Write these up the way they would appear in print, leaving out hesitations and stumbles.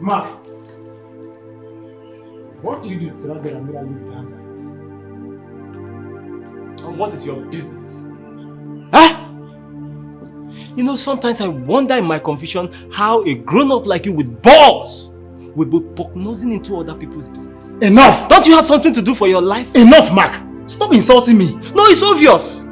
Mark, what did you do to that girl and made her leave behind? And what is your business? Huh? You know, sometimes I wonder in my confusion how a grown-up like you with balls will be prognosing into other people's business. Enough! Don't you have something to do for your life? Enough, Mark! Stop insulting me! No, it's obvious.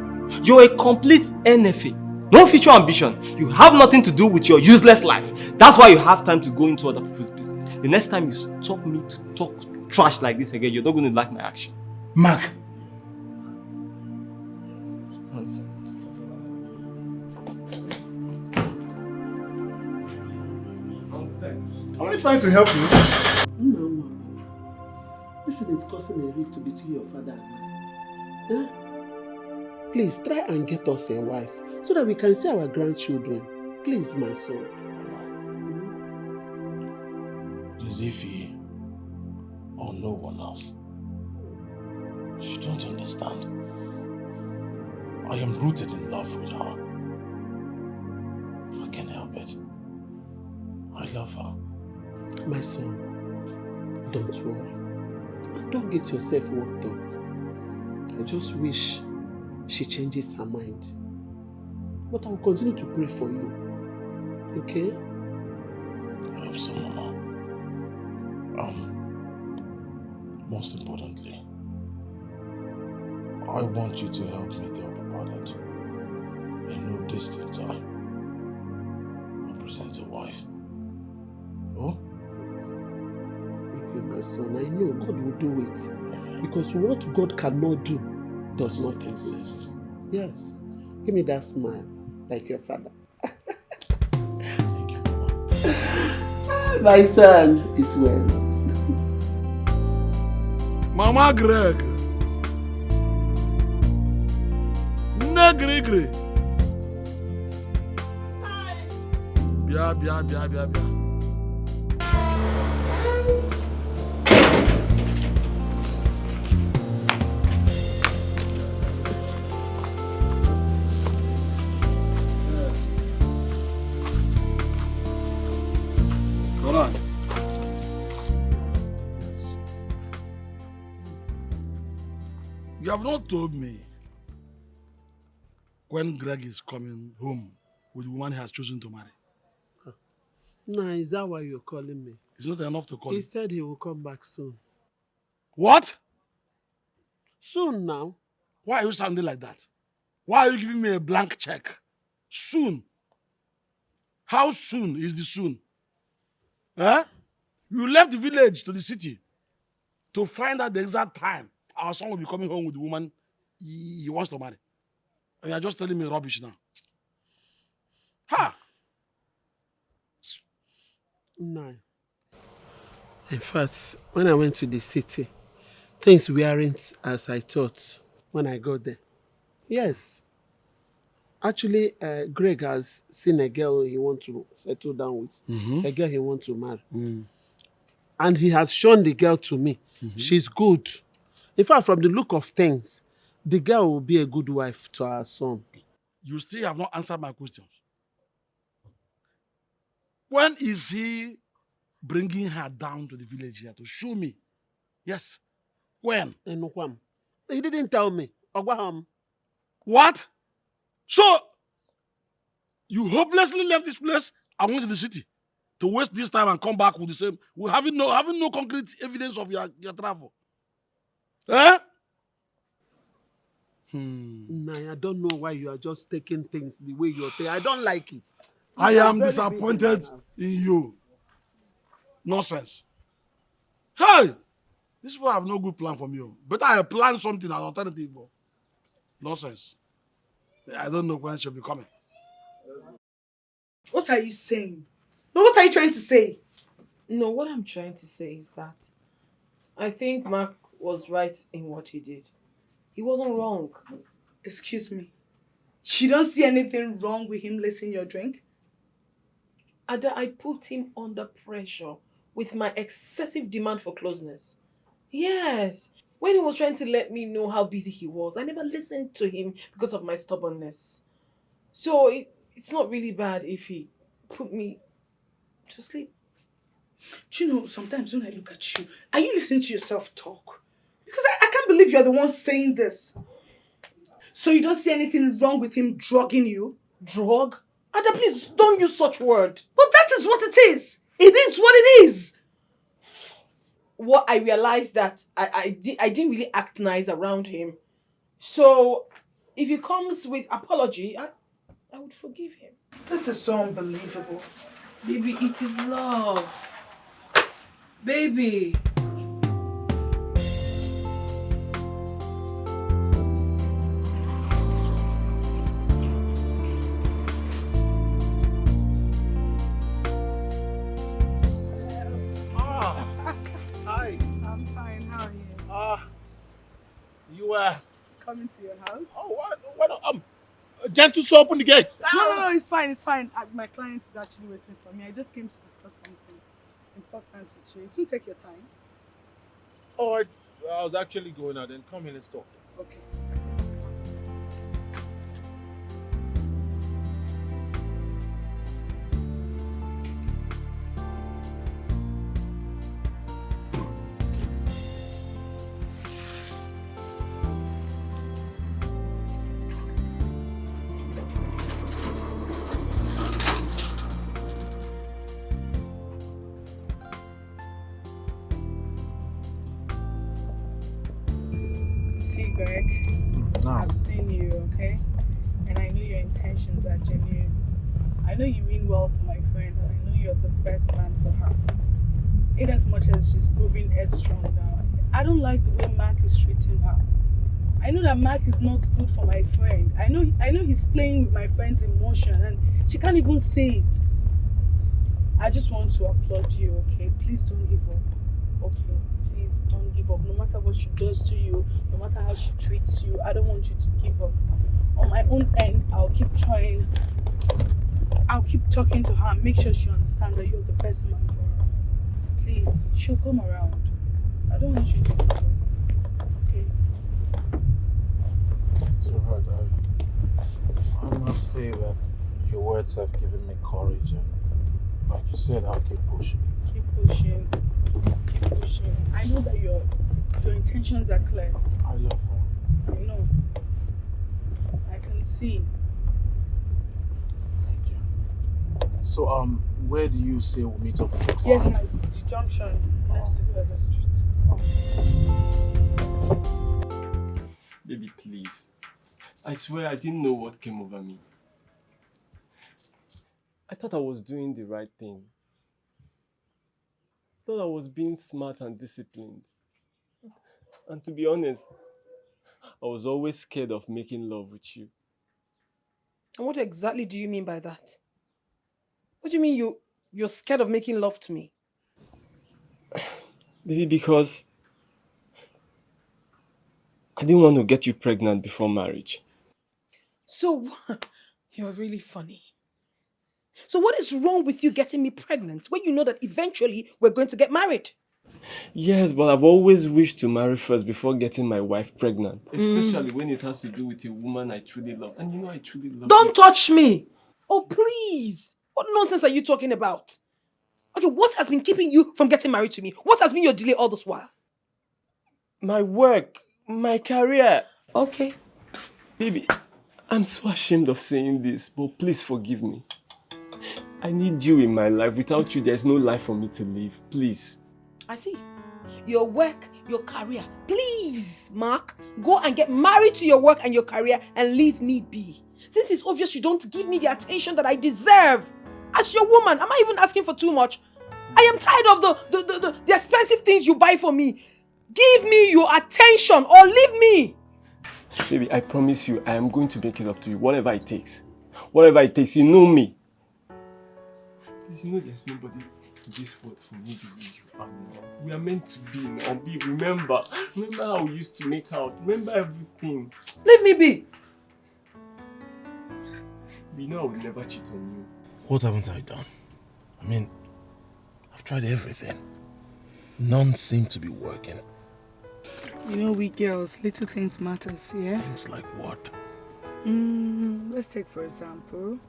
You're a complete NFA. No future ambition. You have nothing to do with your useless life. That's why you have time to go into other people's business. The next time you stop me to talk trash like this again, you're not going to like my action. Mark! Nonsense. Am I trying to help you? No. This is causing a rift between your father and I. Huh? Please try and get us a wife so that we can see our grandchildren. Please, my son. It is Ify or no one else. You don't understand. I am rooted in love with her. I can't help it. I love her. My son, don't worry. And don't get yourself worked up. I just wish she changes her mind. But I will continue to pray for you. Okay? I hope so, Mama. Most importantly, I want you to help me tell Papa that in no distant time, I'll present a wife. Oh? Thank you, my son. I know God will do it. Because what God cannot do does not exist. Yes. Give me that smile, like your father. Thank you, Mama. My son is well. Mama Greg. Nne Grigri. Bia. Hold on. You have not told me when Greg is coming home with the woman he has chosen to marry. Nah, is that why you're calling me? It's not enough to call He him. said he will come back soon. What? Soon now? Why are you sounding like that? Why are you giving me a blank check? Soon. How soon is the soon? Huh? You left the village to the city to find out the exact time our son will be coming home with the woman he wants to marry. And you are just telling me rubbish now. Ha! No. In fact, when I went to the city, things weren't as I thought when I got there. Yes. Actually, Greg has seen a girl he wants to settle down with. A girl he wants to marry. And he has shown the girl to me. She's good. In fact, from the look of things, the girl will be a good wife to our son. You still have not answered my questions. When is he bringing her down to the village here to show me? Yes. When? He didn't tell me. What? So, you hopelessly left this place and went to the city to waste this time and come back with the same, having no concrete evidence of your travel. Eh? Nah, I don't know why you are just taking things the way you're taking. I don't like it. I am disappointed in you. Nonsense. Hey! This people have no good plan for me. Better I plan something as alternative. Nonsense. I don't know when she'll be coming. What are you saying? No, what are you trying to say? No, what I'm trying to say is that I think Mark was right in what he did. He wasn't wrong. Excuse me. You don't see anything wrong with him lacing your drink? Ada, I put him under pressure with my excessive demand for closeness. Yes. When he was trying to let me know how busy he was, I never listened to him because of my stubbornness. So it's not really bad if he put me to sleep. Do you know, sometimes when I look at you, are you listening to yourself talk? Because I can't believe you're the one saying this. So you don't see anything wrong with him drugging you? Drug? Ada, please don't use such word. But that is what it is. It is what it is. What I realized that I didn't really act nice around him. So if he comes with apology, I would forgive him. This is so unbelievable. Baby, it is love. Baby. Hi. I'm fine. How are you? You were. Coming to your house? Oh, what? Gentle, so open the gate. No, it's fine, it's fine. My client is actually waiting for me. I just came to discuss something important with you. It won't take your time. Oh, I was actually going out. Then come in, let's talk. Okay. See, Greg, I've seen you, okay? And I know your intentions are genuine. I know you mean well for my friend, and I know you're the best man for her. In as much as she's proving headstrong now, I don't like the way Mark is treating her. I know that Mark is not good for my friend. I know he's playing with my friend's emotion, and she can't even say it. I just want to applaud you, okay? Please don't give up, okay? Please don't give up. No matter what she does to you, no matter how she treats you, I don't want you to give up. On my own end, I'll keep trying. I'll keep talking to her and make sure she understands that you're the best man for her. Please, she'll come around. I don't want you to give up, okay? It's alright. I must say that your words have given me courage, and like you said, I'll keep pushing. Keep pushing. Keep pushing. I know that your intentions are clear. I love her. I know. I can see. Thank you. So, where do you say we'll meet up with your Yes, client? the junction next to the other street. Baby, please. I swear I didn't know what came over me. I thought I was doing the right thing. I thought I was being smart and disciplined. And to be honest, I was always scared of making love with you. And what exactly do you mean by that? What do you mean you're scared of making love to me? Maybe because I didn't want to get you pregnant before marriage. So, you're really funny. So what is wrong with you getting me pregnant when you know that eventually we're going to get married? Yes, but I've always wished to marry first before getting my wife pregnant. Especially when it has to do with a woman I truly love. And you know I truly love you. Don't touch me! Oh, please! What nonsense are you talking about? Okay, what has been keeping you from getting married to me? What has been your delay all this while? My work, my career. Okay. Baby, I'm so ashamed of saying this, but please forgive me. I need you in my life. Without you, there's no life for me to live. Please. I see. Your work, your career. Please, Mark, go and get married to your work and your career and leave me be. Since it's obvious you don't give me the attention that I deserve. As your woman, am I even asking for too much? I am tired of the expensive things you buy for me. Give me your attention or leave me. Baby, I promise you, I am going to make it up to you, whatever it takes. Whatever it takes, you know me. Please, you know there's nobody in this world for me the way you are now. We are meant to be now. Remember how we used to make out. Remember everything. Leave me be. You know I would never cheat on you. What haven't I done? I mean, I've tried everything. None seem to be working. You know, we girls, little things matters, yeah? Things like what? Let's take for example,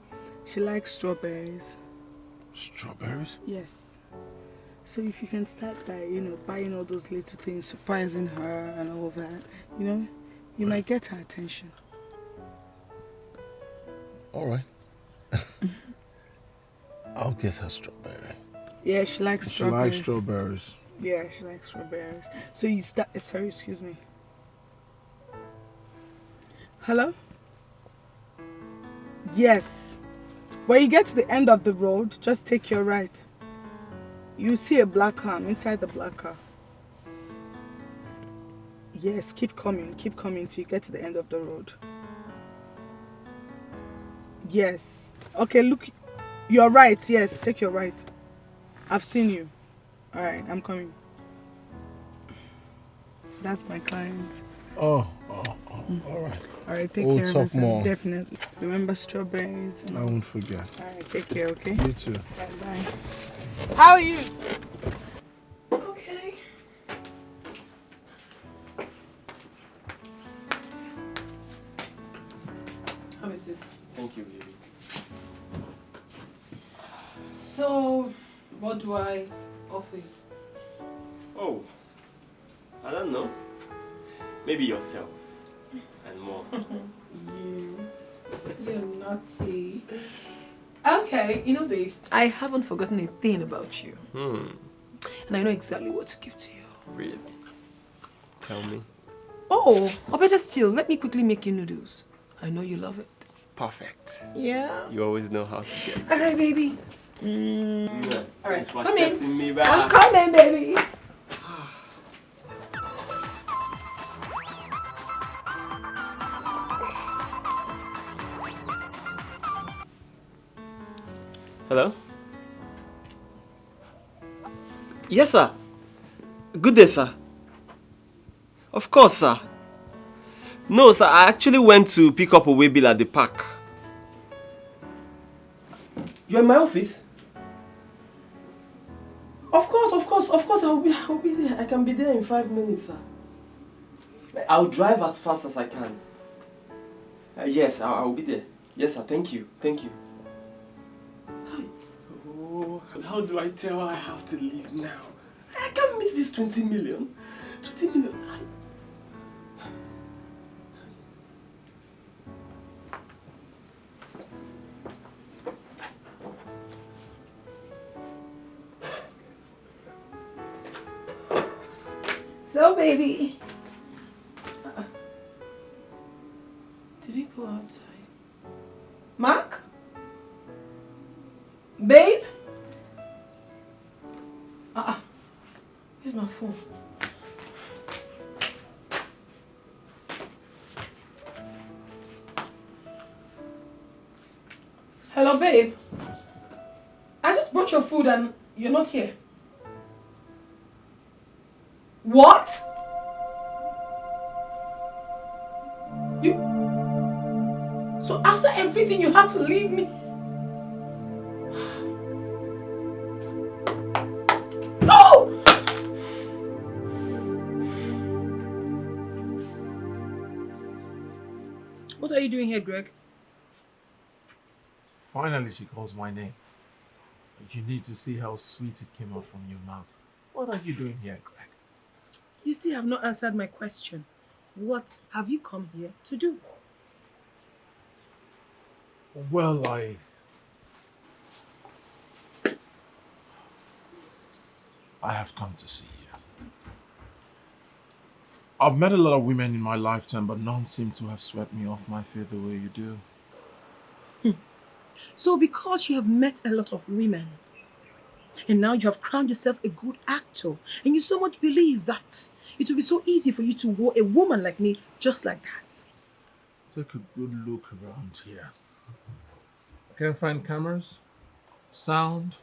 she likes strawberries. Strawberries? Yes. So if you can start by, buying all those little things, surprising her and all that, you might get her attention. All right. I'll get her strawberry. Yeah, she likes She strawberries. likes strawberries. Yeah, she likes strawberries. So you start, sorry, excuse me. Hello? Yes. When you get to the end of the road, just take your right. You see a black car. I'm inside the black car. Yes, keep coming till you get to the end of the road. Yes. Okay, look. You're right, yes, take your right. I've seen you. Alright, I'm coming. That's my client. All right. Alright, take We'll care of talk yourself. more. Definitely. Remember strawberries. I won't forget. Alright, take care, okay? You too. Bye. How are you? Okay. Have a seat. Thank you, baby. So, what do I offer you? Oh, I don't know. Maybe yourself and more. You're naughty. Okay, babes, I haven't forgotten a thing about you. And I know exactly what to give to you. Really? Tell me. Oh, or better still, let me quickly make you noodles. I know you love it. Perfect. Yeah. You always know how to get. Alright, baby. Yeah. All right, Thanks for come in. accepting me back. I'm coming, baby. Hello? Yes, sir. Good day, sir. Of course, sir. No, sir, I actually went to pick up a way bill at the park. You're in my office? Of course, I'll be there. I can be there in 5 minutes, sir. I'll drive as fast as I can. Yes, I'll be there. Yes, sir, thank you. Oh, how do I tell her I have to leave now? I can't miss this 20 million. 20 million. So, baby. Did he go outside? Mark? Babe? Where's my phone? Hello, babe. I just brought your food and you're not here. What? So after everything you had to leave me? No! What are you doing here, Greg? Finally, she calls my name. You need to see how sweet it came out from your mouth. What are you doing here, Greg? You still have not answered my question. What have you come here to do? Well, I have come to see you. I've met a lot of women in my lifetime, but none seem to have swept me off my feet the way you do. So because you have met a lot of women, and now you have crowned yourself a good actor, and you so much believe that it will be so easy for you to woo a woman like me just like that. Take a good look around here. I can't find cameras, sound,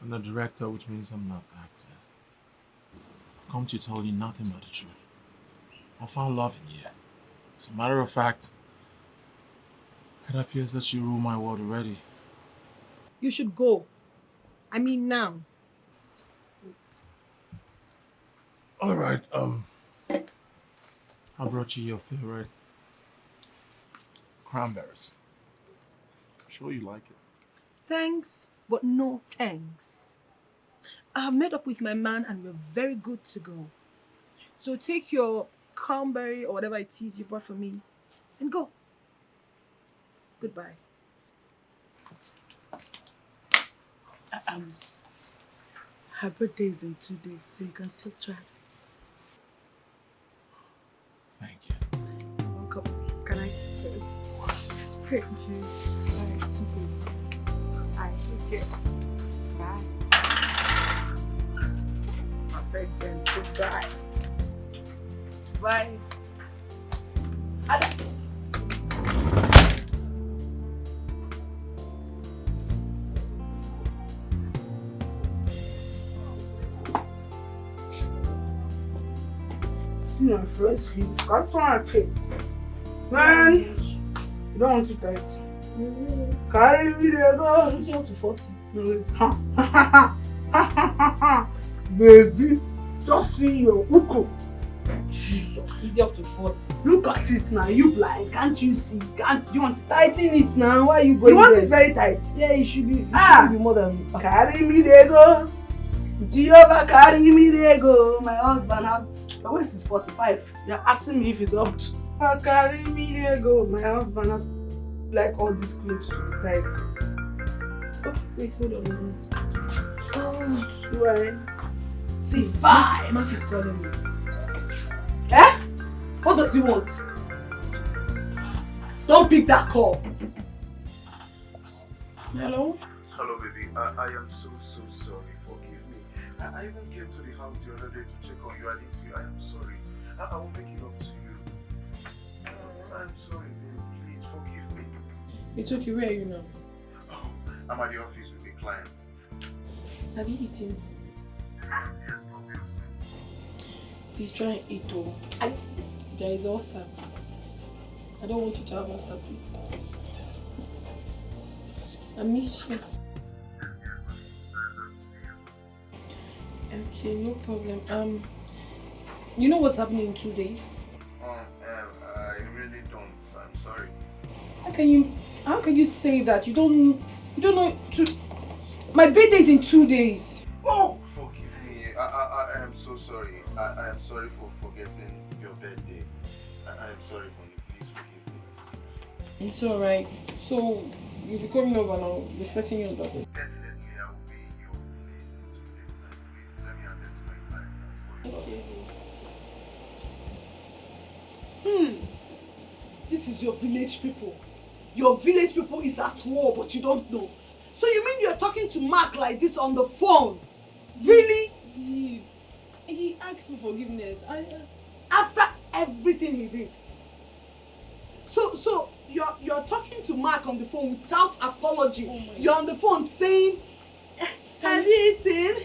and a director, which means I'm not acting. I've come to tell you nothing but the truth. I found love in you. As a matter of fact, it appears that you rule my world already. You should go. I mean now. All right, I brought you your favorite cranberries. I'm sure you like it. Thanks, but no thanks. I've met up with my man and we're very good to go. So take your cranberry or whatever it is you bought for me and go. Goodbye. Her birthday is in 2 days, so you can still try. Thank you. You're welcome. Can I? Yes. Thank you. Alright, 2 days. Alright, take care. Bye. My friend Jen, goodbye. Bye. Ada. See my friends here. Got on a tape. Man, you don't want to tight. Carry me there, go. You have to 40. Baby, just see your uko. Jesus. Easy up to 40. Look at it now. You blind. Can't you see? Can't you want to Tighten it now. Why are you going You want there? it very tight. Yeah, it should be. Ah. Be more than. Carry me there, go. Jehovah, carry me there, go. My husband has. The waist is 45. You're asking me if it's up to. Carry me there, go. My husband has like all these clothes to be tight. Oh, wait, hold on. Oh, swear. T5. Mark is calling me. Eh? What does he want? Don't pick that call. Hello? Hello, baby. I am so sorry. Forgive me. I even came to the house the other day to check on you. I didn't see you. I am sorry. I will make it up to you. I'm sorry, babe. Please forgive me. It's okay. Where are you now? Oh, I'm at the office with a client. Have you eaten? Please try and eat though. There is ulcer. I don't want you to have ulcer, please. I miss you. Okay, no problem. You know what's happening in 2 days? I really don't. I'm sorry. How can you say that? You don't know my birthday is in 2 days. Oh, forgive me. I am so sorry. I am sorry for forgetting your birthday. I am sorry for you. Please forgive me. It's alright. So you'll be coming over now, expecting you on that day. Definitely, I will be in your place in 2 days time. Please let me attend to my client. Okay. This is your village people. Your village people is at war, but you don't know. So you mean you're talking to Mark like this on the phone? Really? He asked for forgiveness. After everything he did. So you're talking to Mark on the phone without apology. Oh You're on the phone saying, have you eaten?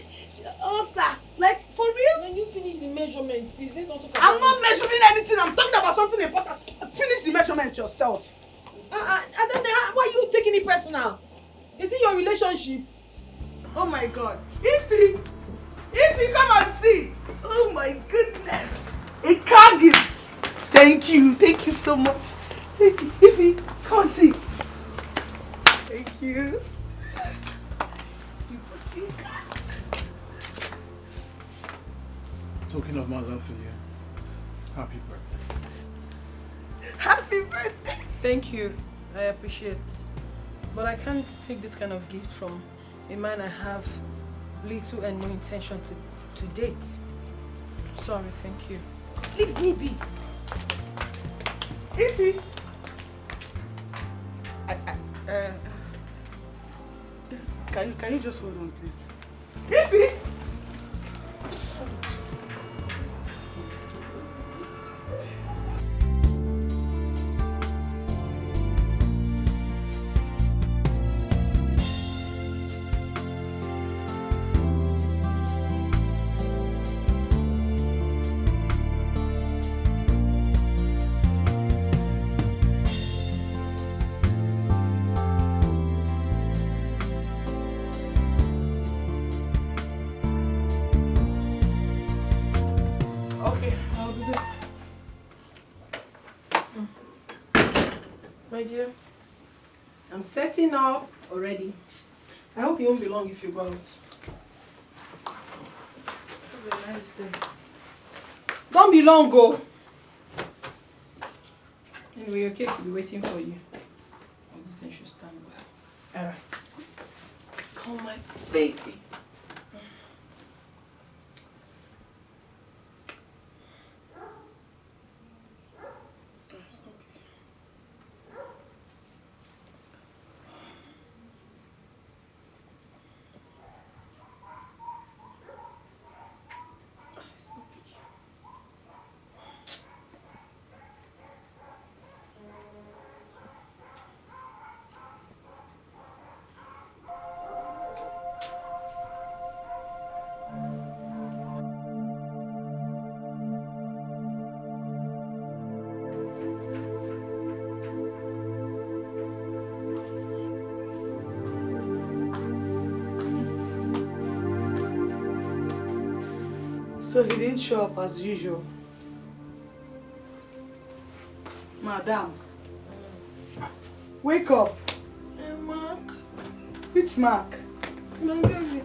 Oh, sir. Like, for real? When you finish the measurement, please, let's not talk about I'm not measuring anything. I'm talking about something important. Finish the measurement yourself. I don't know. Why are you taking it personal? Is it your relationship? Oh my God. If you come and see. Oh my goodness. A car gift. Thank you so much. Thank you. Ify, come and see. Thank you. Token of my love for you. Happy birthday. Happy birthday. Thank you. I appreciate. But I can't take this kind of gift from a man I have little and no intention to date. Sorry, thank you. Leave me be. Ify. Can you just hold on, please? Ify. My dear, I'm setting up already. I hope you won't be long if you go out. Have a nice day. Don't be long, go. Anyway, your cake will be waiting for you. Oh, this thing should stand well. Alright. Come, my baby. So he didn't show up as usual. Madam, wake up. Mark. Which Mark? My baby.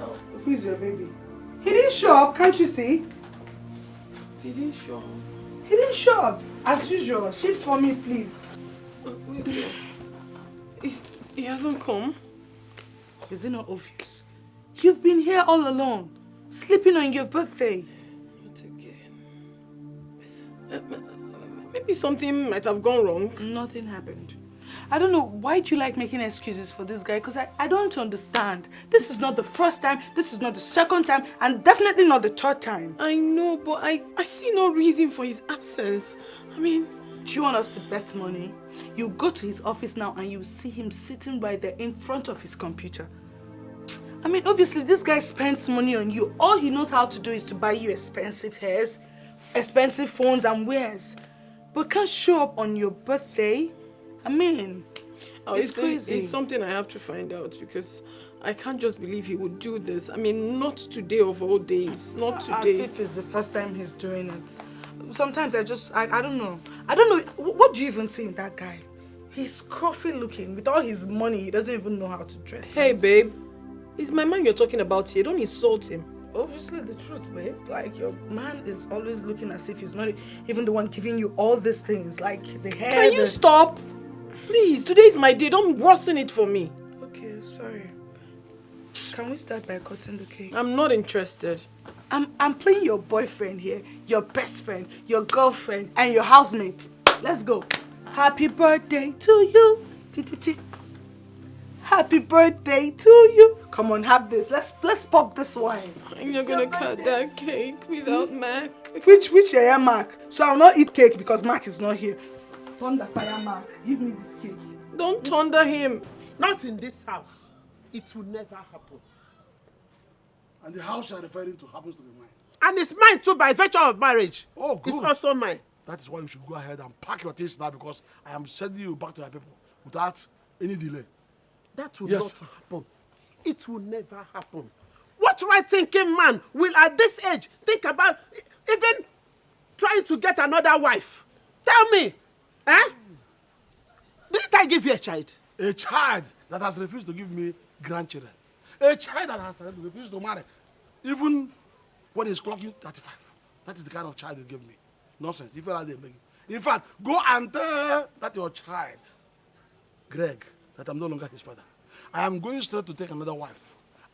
Oh, who's your baby? He didn't show up, can't you see? He didn't show up. He didn't show up as usual. Shift for me, please. He hasn't come. Is it not obvious? You've been here all alone, sleeping on your birthday. Not again. Maybe something might have gone wrong. Nothing happened. I don't know, why do you like making excuses for this guy? Because I don't understand. This is not the first time, this is not the second time, and definitely not the third time. I know, but I see no reason for his absence. I mean... Do you want us to bet money? You go to his office now and you see him sitting right there in front of his computer. I mean, obviously, this guy spends money on you. All he knows how to do is to buy you expensive hairs, expensive phones and wares. But can't show up on your birthday? I mean, it's crazy. It's something I have to find out because I can't just believe he would do this. I mean, not today of all days. Not today. As if it's the first time he's doing it. Sometimes I don't know. I don't know. What do you even see in that guy? He's scruffy looking. With all his money, he doesn't even know how to dress. Hey, babe. It's my man you're talking about here. Don't insult him. Obviously the truth, babe. Like, your man is always looking as if he's not even the one giving you all these things. Like the hair. Can you stop? Please, today is my day. Don't worsen it for me. Okay, sorry. Can we start by cutting the cake? I'm not interested. I'm playing your boyfriend here, your best friend, your girlfriend, and your housemate. Let's go. Happy birthday to you. Happy birthday to you. Come on, have this. Let's pop this wine. And you're gonna cut that cake without Mac. Which area, Mark? So I'll not eat cake because Mark is not here. Thunder fire, Mark. Give me this cake. Don't thunder him. Not in this house. It will never happen. And the house you're referring to happens to be mine. And it's mine too by virtue of marriage. Oh, good. It's also mine. That is why you should go ahead and pack your things now because I am sending you back to your people without any delay. That will not happen. It will never happen. What right-thinking man will at this age think about even trying to get another wife? Tell me. Eh? Didn't I give you a child? A child that has refused to give me grandchildren. A child that has refused to marry. Even when he's clocking 35. That is the kind of child you give me. Nonsense. If you like them, in fact, go and tell that your child, Greg, that I'm no longer his father. I am going straight to take another wife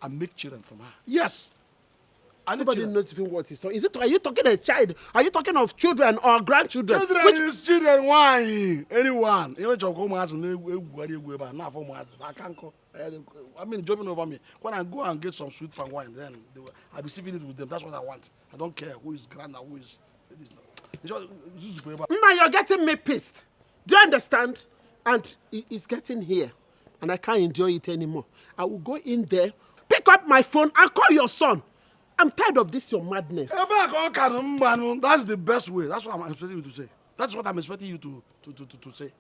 and make children from her. Yes. Nobody knows even what he's talking. Are you talking a child? Are you talking of children or grandchildren? Children is children. Why? Anyone. I mean, jumping over me. When I go and get some sweet palm wine, then I'll be sipping it with them. That's what I want. I don't care who is grand and who is. Now you're getting me pissed. Do you understand? And it's getting here. And I can't enjoy it anymore. I will go in there, pick up my phone, and call your son. I'm tired of this, your madness. That's the best way. That's what I'm expecting you to say. That's what I'm expecting you to say.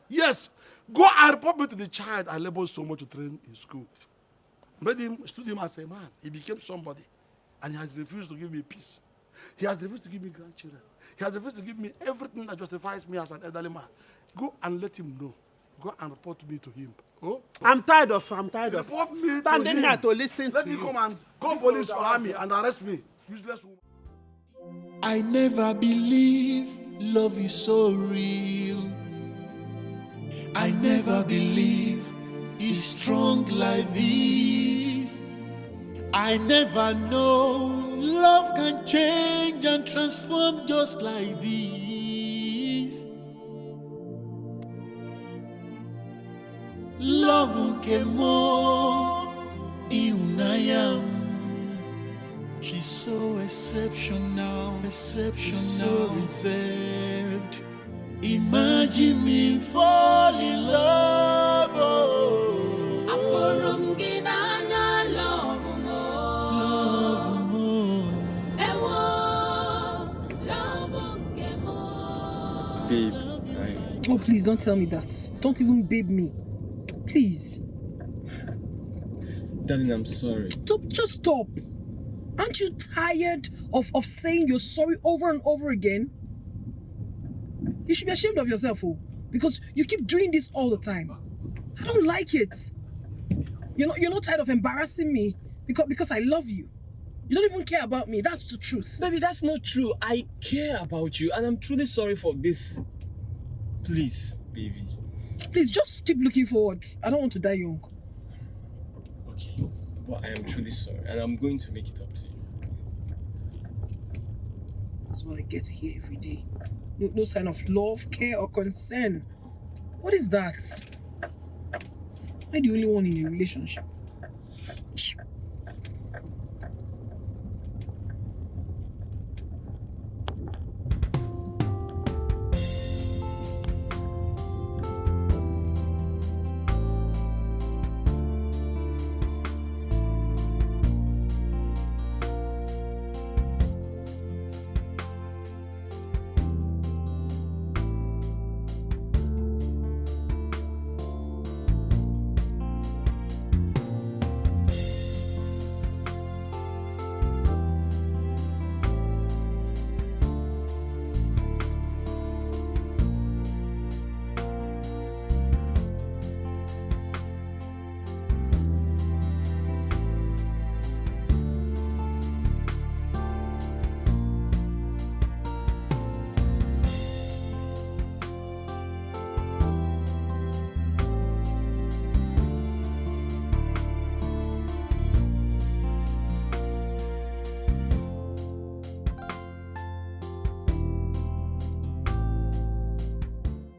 Yes. Go and report me to the child I labored so much to train in school. Made him, stood him as a man. He became somebody. And he has refused to give me peace. He has refused to give me grandchildren. He has refused to give me everything that justifies me as an elderly man. Go and let him know Go and report me to him. Oh? I'm tired of Report me standing to there him. to listen Let to him you. come and call police or army and arrest me. Useless woman. I never believe love is so real. I never believe it's strong like this. I never know love can change and transform just like this. Love came more in I am. She's so exceptional, so reserved. Imagine me fall in love. Oh. Babe, Oh, please don't tell me that. Don't even babe me. Please. darling, I'm sorry. Just stop. Aren't you tired of saying you're sorry over and over again? You should be ashamed of yourself, oh, because you keep doing this all the time. I don't like it. You're not tired of embarrassing me because I love you. You don't even care about me. That's the truth. Baby, that's not true. I care about you and I'm truly sorry for this. Please, baby. Please, just keep looking forward. I don't want to die young. Okay, but I am truly sorry and I'm going to make it up to you. That's what I get to hear every day. No sign of love, care, or concern. What is that? Am I the only one in a relationship?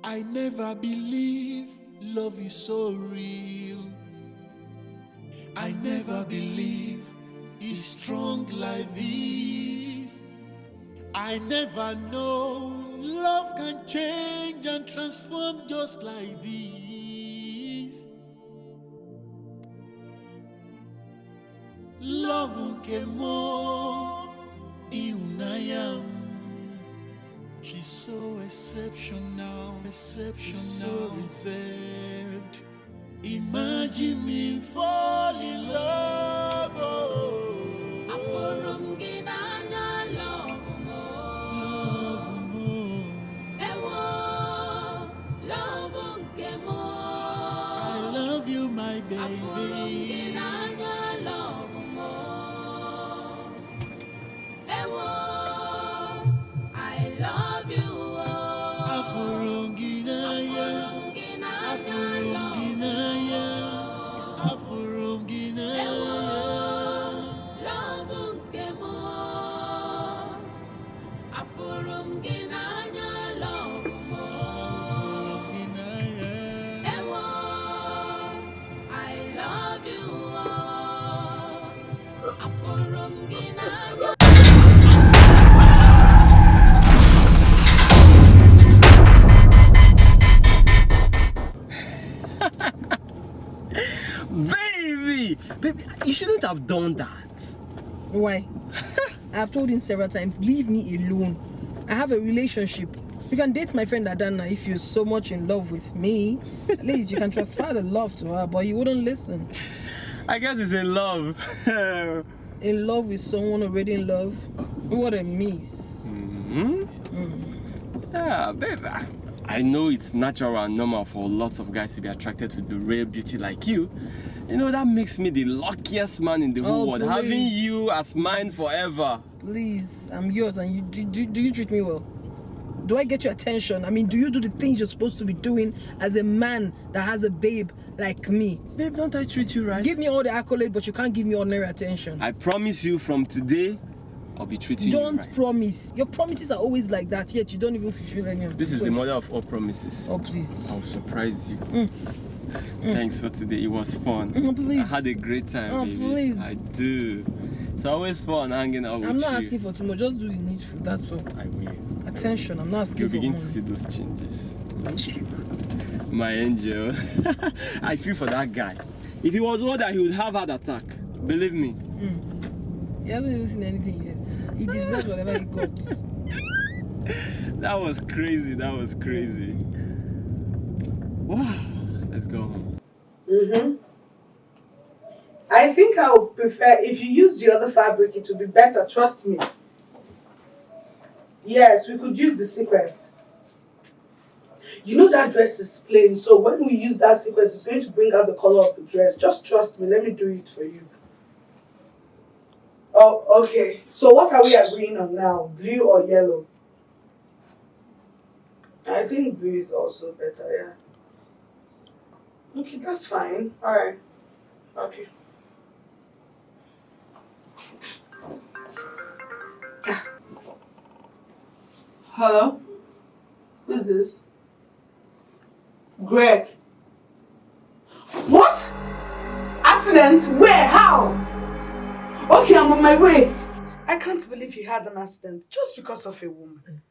I never believe love is so real. I never believe it's strong like this. I never know love can change and transform just like this. Love came more in I am. She's so exceptional, so reserved. Imagine me fall in love. Oh. I love you, my baby. Baby, you shouldn't have done that. Why? I've told him several times, leave me alone. I have a relationship. You can date my friend Adana if you're so much in love with me. At least you can transfer the love to her, but he wouldn't listen. I guess he's in love. In love with someone already in love? What a miss. Yeah, baby. I know it's natural and normal for lots of guys to be attracted to the rare beauty like you. You know, that makes me the luckiest man in the whole world, having you as mine forever. Please, I'm yours, and you do you treat me well? Do I get your attention? I mean, do you do the things you're supposed to be doing as a man that has a babe like me? Babe, don't I treat you right? Give me all the accolade, but you can't give me ordinary attention. I promise you from today, I'll be treating you right. Don't promise. Your promises are always like that, yet you don't even fulfill any of them. This is the mother of all promises. Oh, please. I'll surprise you. Thanks for today. It was fun. Please. I had a great time, baby. Please. I do. It's always fun hanging out with you. I'm not asking for too much. Just do the needful. That's all. I will. Attention. I'm not asking You'll for begin more. to see those changes. My angel. I feel for that guy. If he was older, he would have heart attack. Believe me. He hasn't even seen anything yet. He deserves whatever he got. That was crazy. That was crazy. Wow. Let's go home. I think I would prefer if you use the other fabric, it would be better, trust me. Yes, we could use the sequence. You know that dress is plain, so when we use that sequence, it's going to bring out the color of the dress. Just trust me, let me do it for you. Oh, okay. So what are we agreeing on now? Blue or yellow? I think blue is also better, yeah. Okay, that's fine. Alright. Okay. Hello? Who's this? Greg. What? Accident? Where? How? Okay, I'm on my way. I can't believe he had an accident just because of a woman.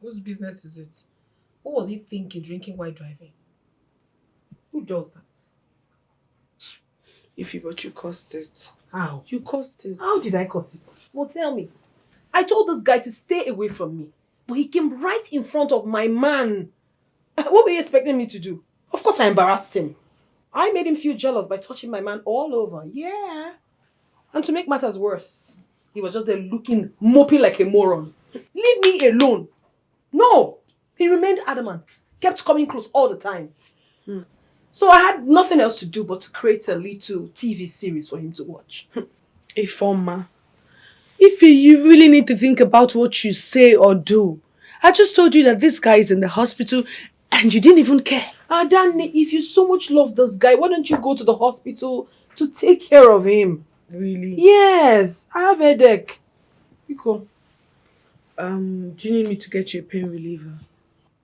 Whose business is it? What was he thinking, drinking while driving? Who does that? But you caused it. How? You caused it. How did I cause it? Well, tell me. I told this guy to stay away from me, but he came right in front of my man. What were you expecting me to do? Of course I embarrassed him. I made him feel jealous by touching my man all over. Yeah. And to make matters worse, he was just there looking, moping like a moron. Leave me alone. No. He remained adamant. Kept coming close all the time. So I had nothing else to do but to create a little TV series for him to watch. Ifeoma, if you really need to think about what you say or do, I just told you that this guy is in the hospital and you didn't even care. Danny, if you so much love this guy, why don't you go to the hospital to take care of him? Really? Yes, I have a headache. You go. Do you need me to get you a pain reliever?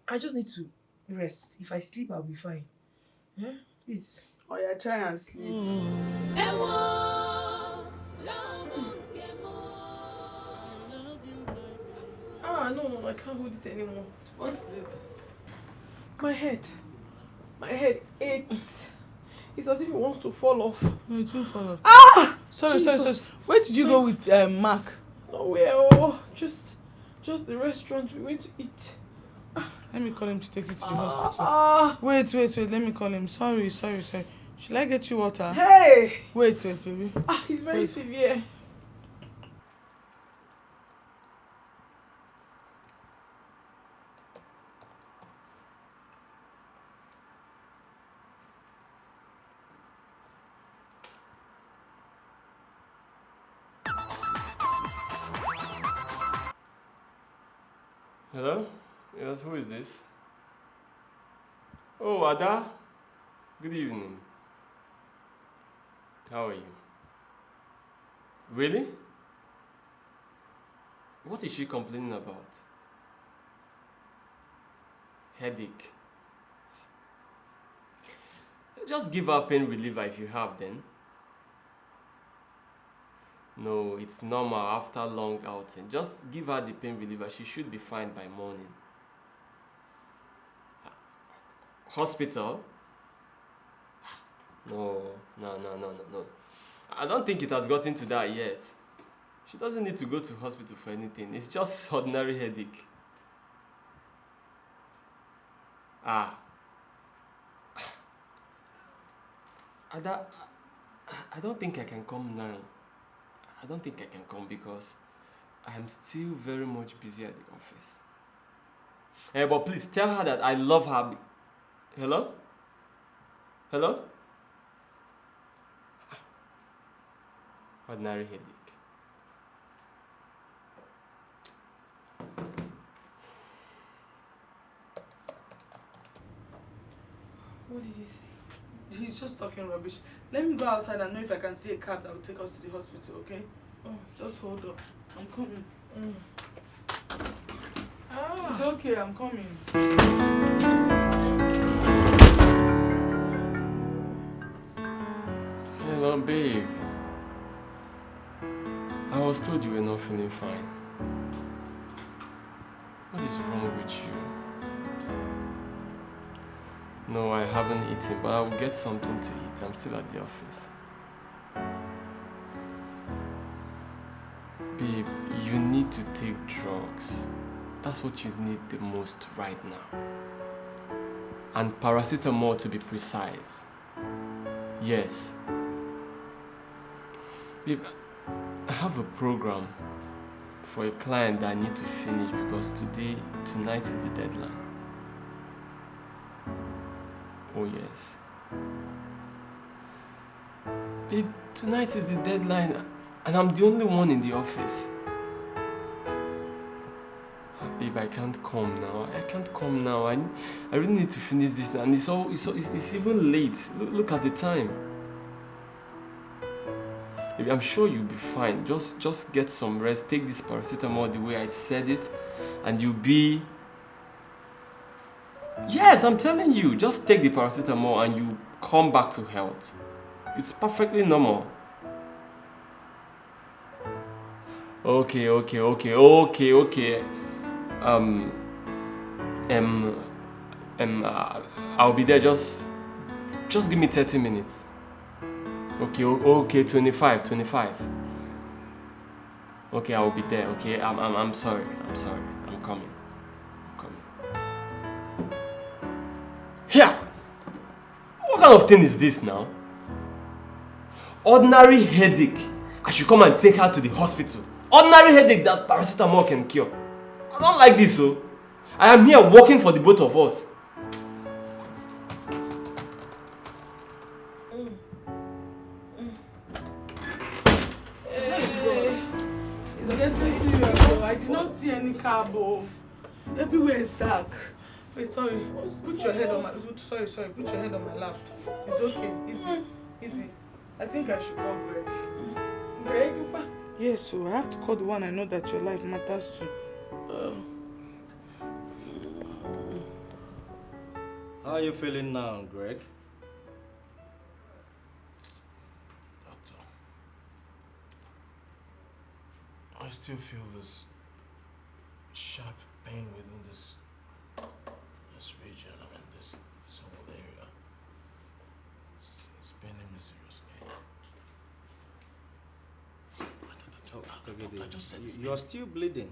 I just need to rest. If I sleep, I'll be fine. Yeah? Please. Oh yeah, try and sleep. No, I can't hold it anymore. What is it? My head. My head aches. It's as if it wants to fall off. No, it won't fall off. Ah! Sorry. Where did you go with Mark? Nowhere. Oh, just the restaurant we went to eat. Let me call him to take you to the hospital. Wait, let me call him. Sorry. Should I get you water? Hey! Wait, baby. He's very severe. Hello? Yes, who is this? Oh, Ada. Good evening. How are you? Really? What is she complaining about? Headache. Just give her pain reliever if you have then. No, it's normal after long outing. Just give her the pain reliever. She should be fine by morning. Hospital? No. I don't think it has gotten to that yet. She doesn't need to go to hospital for anything. It's just ordinary headache. Ada, I don't think I can come now. I don't think I can come because I am still very much busy at the office. But please tell her that I love her. Hello? Hello? Ordinary headache. What did he say? He's just talking rubbish. Let me go outside and know if I can see a cab that will take us to the hospital, okay? Oh, just hold up. I'm coming. It's okay, I'm coming. Hello, babe. I was told you were not feeling fine. What is wrong with you? No, I haven't eaten, but I will get something to eat. I'm still at the office. Babe, you need to take drugs. That's what you need the most right now. And paracetamol to be precise. Yes. Babe, I have a program for a client that I need to finish because tonight is the deadline. Oh yes. Babe, tonight is the deadline and I'm the only one in the office. Babe, I can't come now. I can't come now. I really need to finish this now. And it's even late. Look at the time. Babe, I'm sure you'll be fine. Just get some rest. Take this paracetamol the way I said it and you'll be... Yes, I'm telling you. Just take the paracetamol and you come back to health. It's perfectly normal. Okay. I'll be there. Just give me 30 minutes. Okay, 25. Okay, I will be there. Okay, I'm sorry. I'm coming. Here! What kind of thing is this now? Ordinary headache. I should come and take her to the hospital. Ordinary headache that paracetamol can cure. I don't like this, so. I am here working for the both of us. It's getting serious, though. I did not see any cab. Everywhere is dark. Wait, sorry. Put your head on my... Sorry. Put your head on my lap. It's okay. Easy. I think I should call Greg. Greg? Yes, so I have to call the one I know that your life matters to. How are you feeling now, Greg? Doctor, I still feel this sharp pain within this region. I mean, this whole area. It's paining me seriously. Doctor, just said you are still bleeding.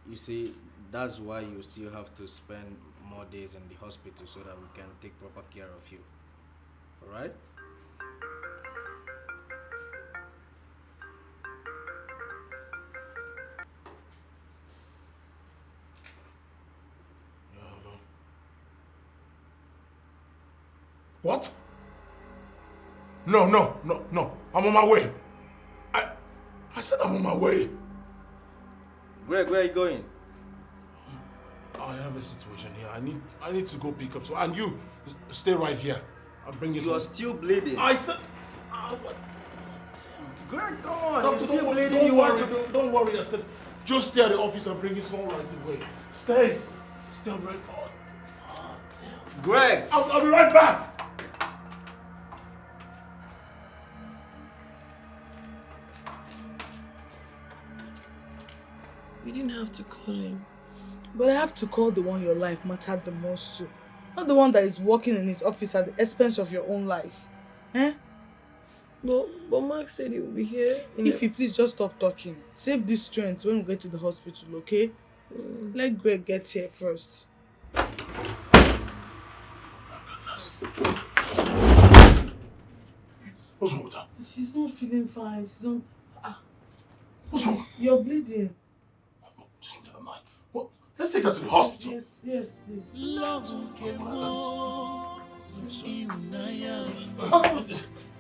You see, that's why you still have to spend more days in the hospital so that we can take proper care of you. Alright? Yeah, hello. What? No. I'm on my way. I said I'm on my way. Greg, where are you going? I have a situation here. I need to go pick up. So, and you stay right here. I'll bring you. You are still bleeding. I said. What? Greg, come on. Doctor, You're still bleeding. Don't worry. I said, just stay at the office and bring you some right away. Stay right. Oh, damn. Greg, I'll be right back. You didn't have to call him. But I have to call the one your life mattered the most to. Not the one that is working in his office at the expense of your own life. Eh? But Mark said he will be here. If you please just stop talking. Save this strength when we get to the hospital, okay? Let Greg get here first. What's wrong with her? She's not feeling fine. She's not... What's wrong? You're bleeding. Just never mind. What? Let's take her to the hospital. Yes, yes, please. Love can more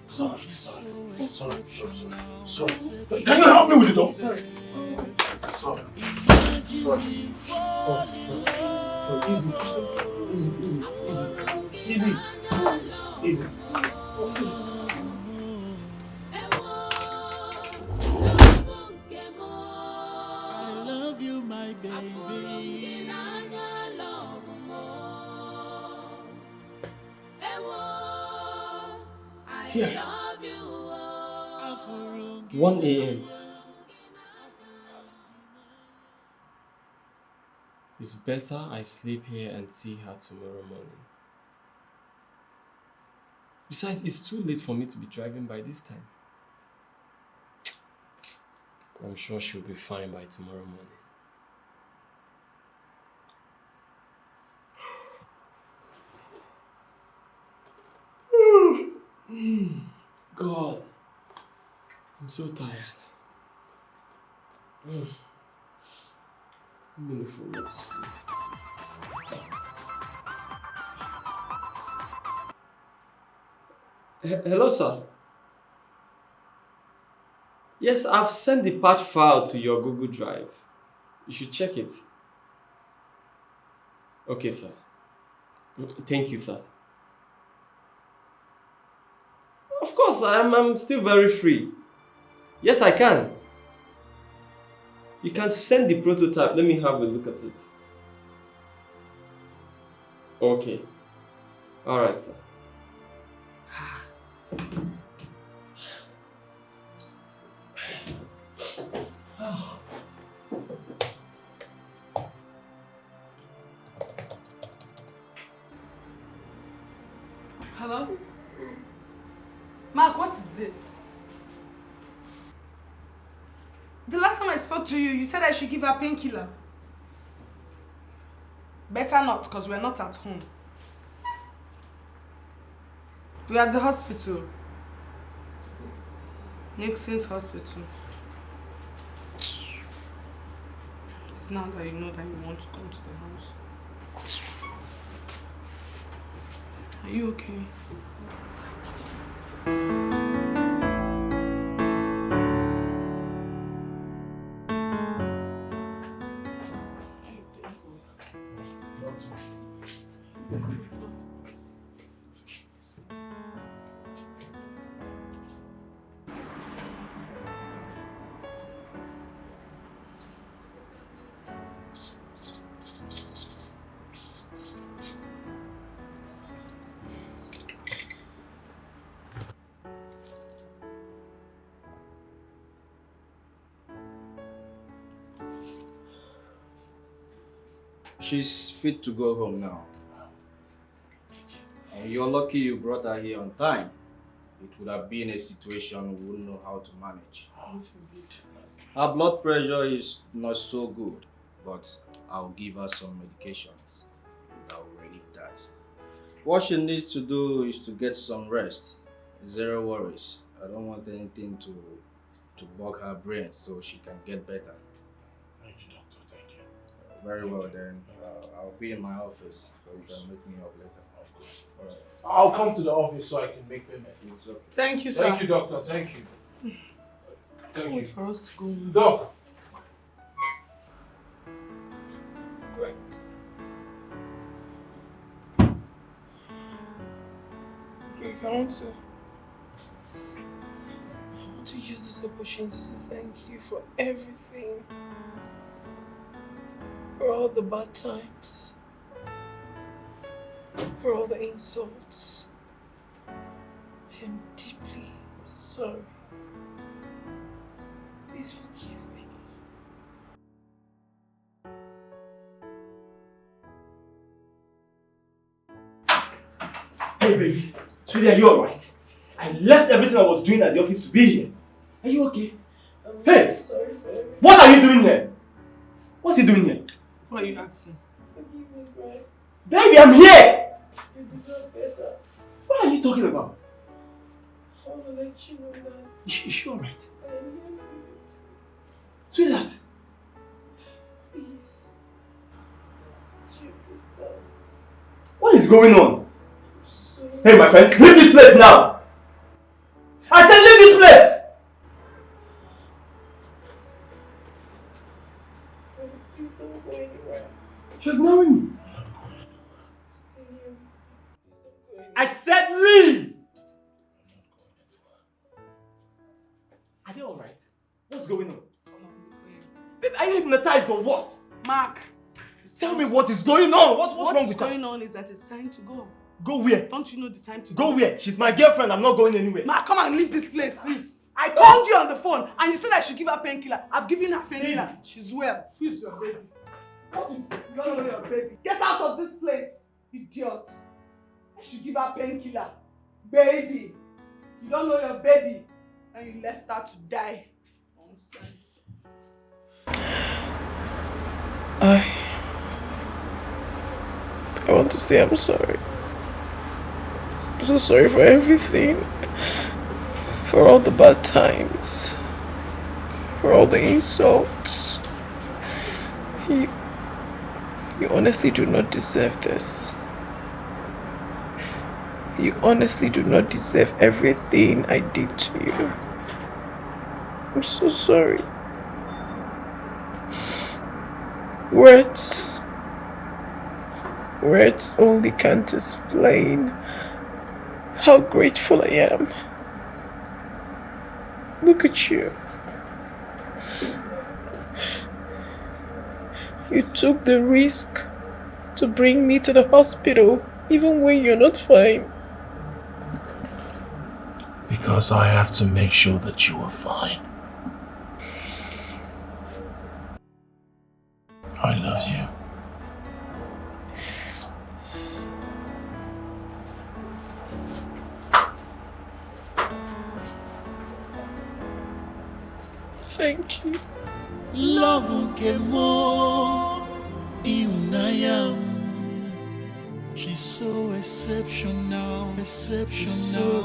Sorry. Can you help me with the door? Sorry. Easy. I love you, my baby. Here. 1 a.m. It's better I sleep here and see her tomorrow morning. Besides, it's too late for me to be driving by this time. I'm sure she'll be fine by tomorrow morning. God, I'm so tired. I'm gonna fall to sleep. Hello, sir. Yes, I've sent the patch file to your Google Drive. You should check it. Okay, sir. Thank you, sir. Of course, I'm still very free. Yes, I can. You can send the prototype. Let me have a look at it. Okay. Alright, sir. Hello? Mark, what is it? The last time I spoke to you, you said I should give her painkiller. Better not, because we're not at home. We're at the hospital. Nixon's hospital. It's now that you know that you want to come to the house. Are you okay? She's fit to go home now. And you're lucky you brought her here on time. It would have been a situation we wouldn't know how to manage. Her blood pressure is not so good, but I'll give her some medications. That will relieve that. What she needs to do is to get some rest. Zero worries. I don't want anything to bug her brain so she can get better. Thank you, doctor. Thank you. Very well then. I'll be in my office so you can make me up later. Of course. I'll come to the office so I can make payment. It's okay. Thank you, sir. Thank you, doctor. Thank you. Thank Wait you. for us to go. Doc. Greg. Greg, I want to use this opportunity to thank you for everything. For all the bad times. For all the insults. I am deeply sorry. Please forgive me. Hey baby, sweetie, are you alright? I left everything I was doing at the office to be here. Are you okay? Hey! Sorry for everything. What are you doing here? What's he doing here? What are you asking? Forgive me, Greg. Baby, I'm here! You deserve better. What are you talking about? I want to let you know that Is she alright? I am here for you, Sweetheart, please. is going on? Hey, my friend, leave this place now! I said leave this place! Please don't go anywhere. You're ignoring me. Stay here. Please don't go anywhere. I said leave! Are they alright? What's going on? Babe, are you hypnotized or what? Mark, Tell me what is going on. What's wrong with what's her? going on is that it's time to go. Go where? Don't you know the time to Go where? She's my girlfriend. I'm not going anywhere. Mark, come and leave this place, please. I called you on the phone and you said I should give her painkiller. I've given her painkiller. She's well. Who's your baby? What is? You don't know your baby. Get out of this place, idiot. I should give her painkiller. Baby. You don't know your baby. And you left her to die. Nonsense. I want to say I'm sorry. I'm so sorry for everything. For all the bad times. For all the insults. You honestly do not deserve this. You honestly do not deserve everything I did to you. I'm so sorry. Words only can't explain how grateful I am. Look at you. You took the risk to bring me to the hospital even when you're not fine. Because I have to make sure that you are fine. I love you. Thank you. Love more Iunayam. She's so exceptional, so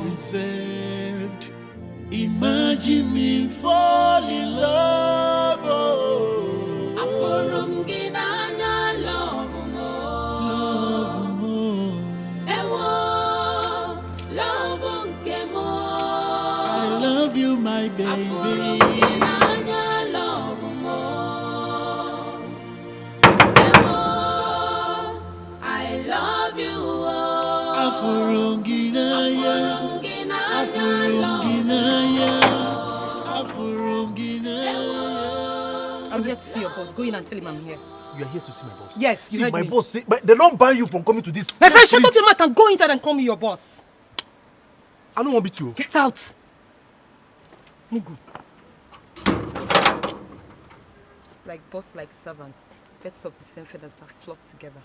reserved. Imagine me fall in love. Oh. I love you, my baby. I'm here to see your boss. Go in and tell him I'm here. So you are here to see my boss? Yes, you see, heard my me. boss say, but they don't ban you from coming to this. My friend, shut up your mouth and go inside and call me your boss. I don't want to beat you. Get out. Mugu. Like boss, like servants. Birds of the same feathers that flock together.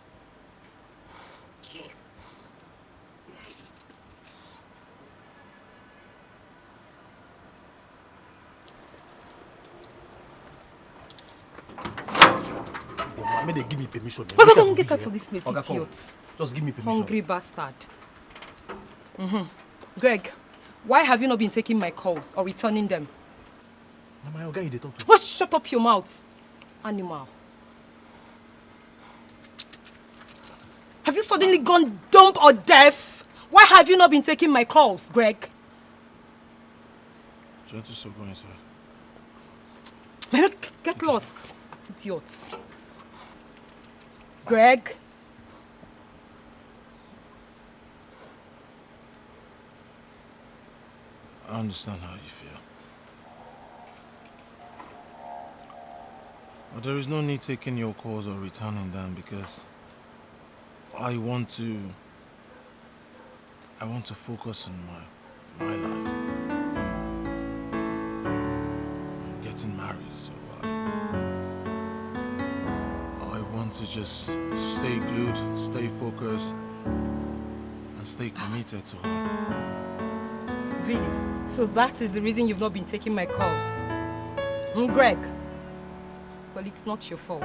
May they give me permission. But don't get out of this place, idiot. Just give me permission. Hungry bastard. Greg, why have you not been taking my calls or returning them? My guy, they talk to. What? Shut up your mouth, animal. Have you suddenly gone dumb or deaf? Why have you not been taking my calls, Greg? Just go inside. Get lost, idiots. Greg? I understand how you feel. But there is no need taking your calls or returning them because I want to focus on my life. I'm getting married, so I want to just stay glued, stay focused, and stay committed to her. Really? So that is the reason you've not been taking my calls? Greg? Well, it's not your fault.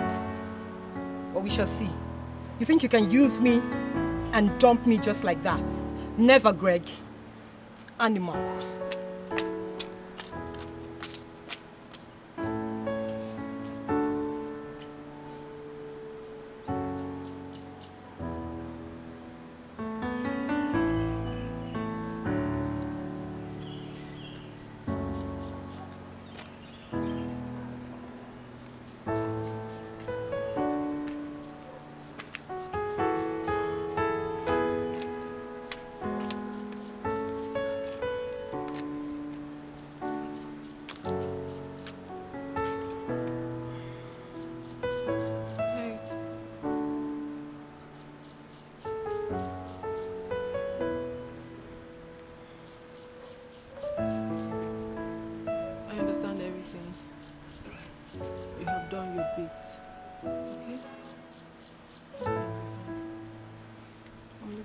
But we shall see. You think you can use me and dump me just like that? Never, Greg. Animal.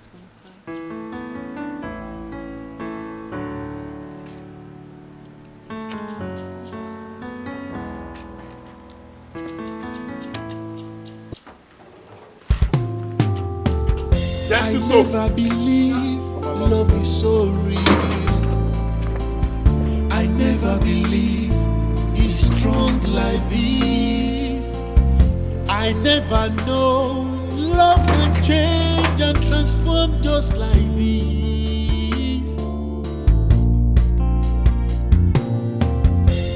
Let's go inside. I never believe love is so real. I never believe it's strong like this. I never know love can change and transform just like this.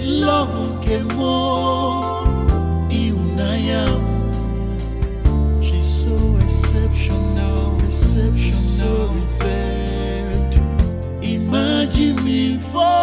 Love came more in I am. She's so exceptional, so reserved. Imagine me for